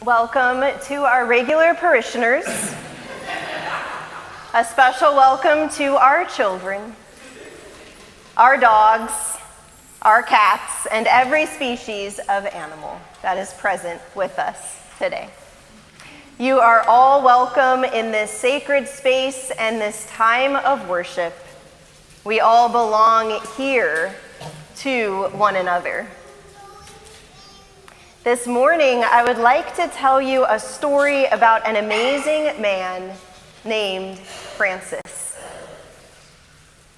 Welcome to our regular parishioners. A special welcome to our children, our dogs, our cats, and every species of animal that is present with us today. You are all welcome in this sacred space and this time of worship. We all belong here to one another. This morning, I would like to tell you a story about an amazing man named Francis.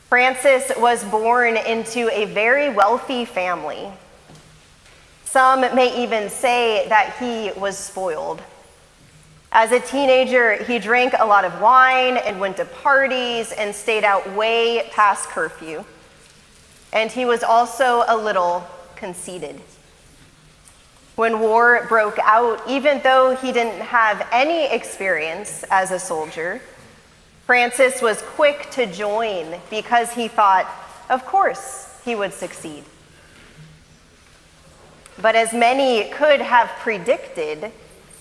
Francis was born into a very wealthy family. Some may even say that he was spoiled. As a teenager, he drank a lot of wine and went to parties and stayed out way past curfew. And he was also a little conceited. When war broke out, even though he didn't have any experience as a soldier, Francis was quick to join because he thought, of course, he would succeed. But as many could have predicted,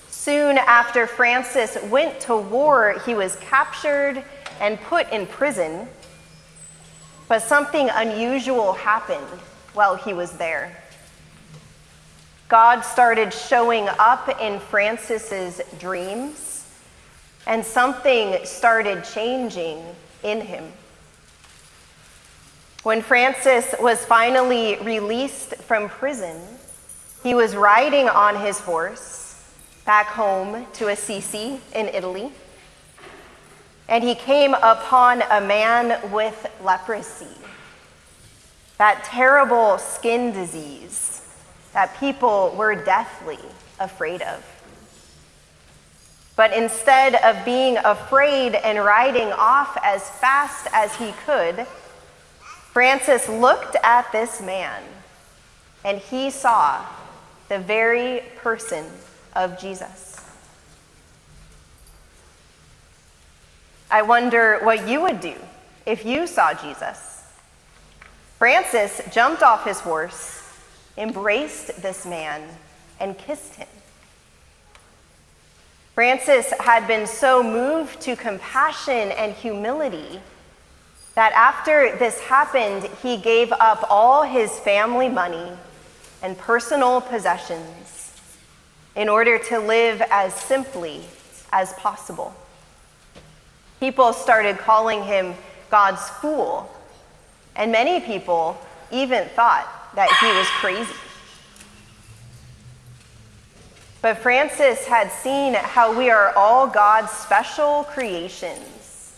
soon after Francis went to war, he was captured and put in prison. But something unusual happened while he was there. God started showing up in Francis's dreams, and something started changing in him. When Francis was finally released from prison, he was riding on his horse back home to Assisi in Italy, and he came upon a man with leprosy, that terrible skin disease that people were deathly afraid of. But instead of being afraid and riding off as fast as he could, Francis looked at this man and he saw the very person of Jesus. I wonder what you would do if you saw Jesus. Francis jumped off his horse, embraced this man, and kissed him. Francis had been so moved to compassion and humility that after this happened, he gave up all his family money and personal possessions in order to live as simply as possible. People started calling him God's fool, and many people even thought that he was crazy. But Francis had seen how we are all God's special creations,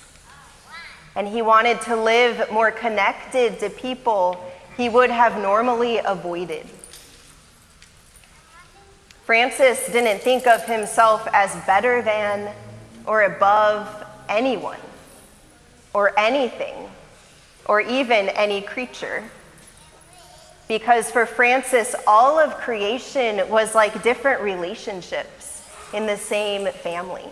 and he wanted to live more connected to people he would have normally avoided. Francis didn't think of himself as better than or above anyone or anything or even any creature. Because for Francis, all of creation was like different relationships in the same family.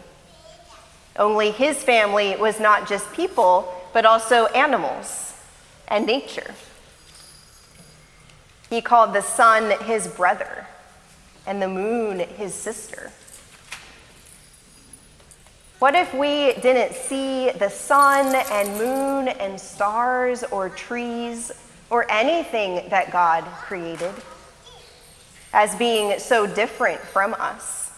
Only his family was not just people, but also animals and nature. He called the sun his brother and the moon his sister. What if we didn't see the sun and moon and stars or trees or anything that God created as being so different from us,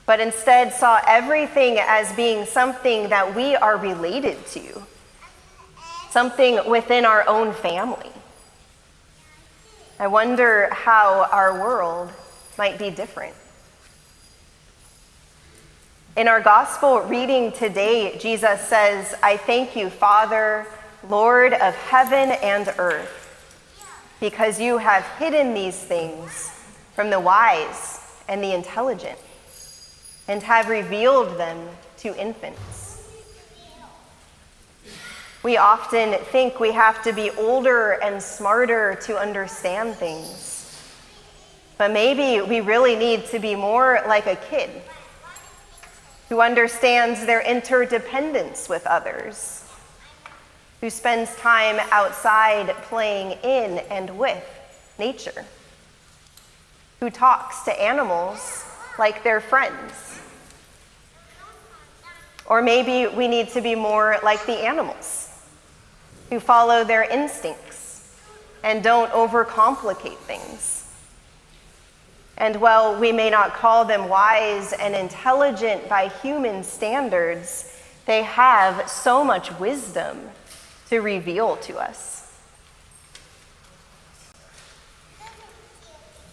but instead saw everything as being something that we are related to, something within our own family? I wonder how our world might be different. In our gospel reading today, Jesus says, "I thank you, Father, Lord of heaven and earth, because you have hidden these things from the wise and the intelligent, and have revealed them to infants." We often think we have to be older and smarter to understand things, but maybe we really need to be more like a kid who understands their interdependence with others, who spends time outside playing in and with nature, who talks to animals like their friends. Or maybe we need to be more like the animals, who follow their instincts and don't overcomplicate things. And while we may not call them wise and intelligent by human standards, they have so much wisdom to reveal to us.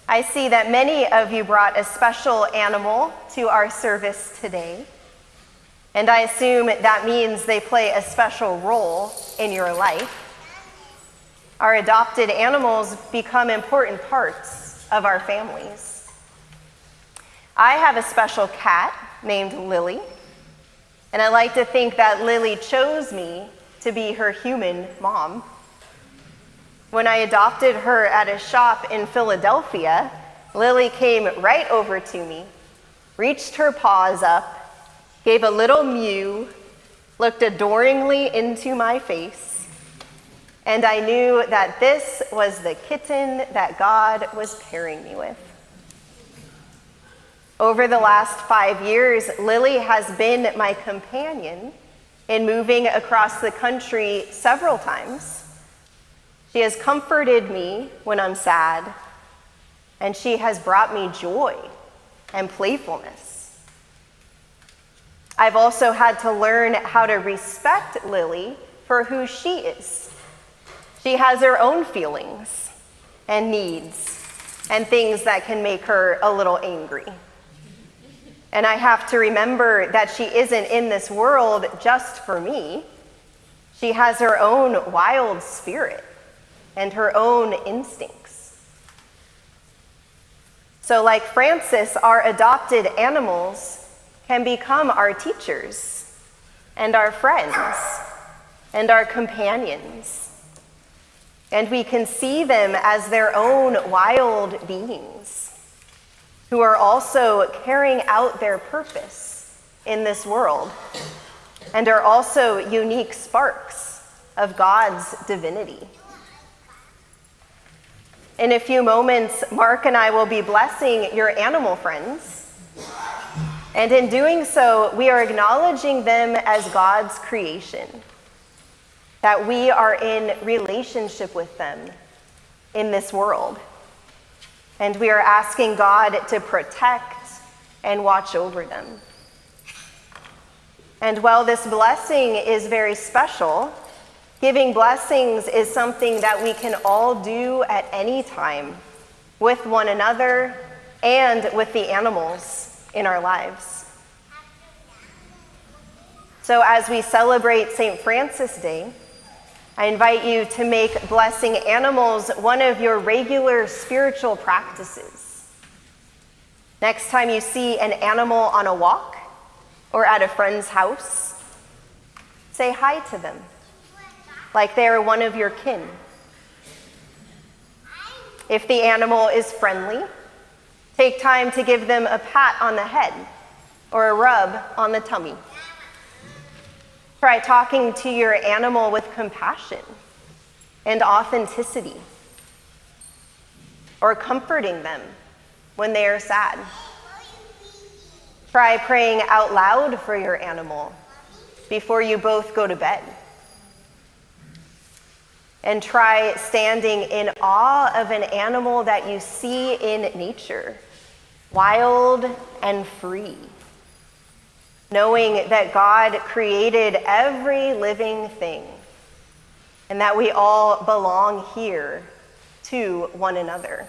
I see that many of you brought a special animal to our service today, and I assume that means they play a special role in your life. Our adopted animals become important parts of our families. I have a special cat named Lily, and I like to think that Lily chose me to be her human mom. When I adopted her at a shop in Philadelphia, Lily came right over to me, reached her paws up, gave a little mew, looked adoringly into my face, and I knew that this was the kitten that God was pairing me with. Over the last 5 years, Lily has been my companion in moving across the country several times. She has comforted me when I'm sad, and she has brought me joy and playfulness. I've also had to learn how to respect Lily for who she is. She has her own feelings and needs and things that can make her a little angry. And I have to remember that she isn't in this world just for me. She has her own wild spirit and her own instincts. So like Francis, our adopted animals can become our teachers and our friends and our companions. And we can see them as their own wild beings who are also carrying out their purpose in this world and are also unique sparks of God's divinity. In a few moments, Mark and I will be blessing your animal friends. And in doing so, we are acknowledging them as God's creation, that we are in relationship with them in this world. And we are asking God to protect and watch over them. And while this blessing is very special, giving blessings is something that we can all do at any time with one another and with the animals in our lives. So as we celebrate St. Francis Day, I invite you to make blessing animals one of your regular spiritual practices. Next time you see an animal on a walk or at a friend's house, say hi to them, like they are one of your kin. If the animal is friendly, take time to give them a pat on the head or a rub on the tummy. Try talking to your animal with compassion and authenticity, or comforting them when they are sad. Try praying out loud for your animal before you both go to bed. And try standing in awe of an animal that you see in nature, wild and free, knowing that God created every living thing and that we all belong here to one another.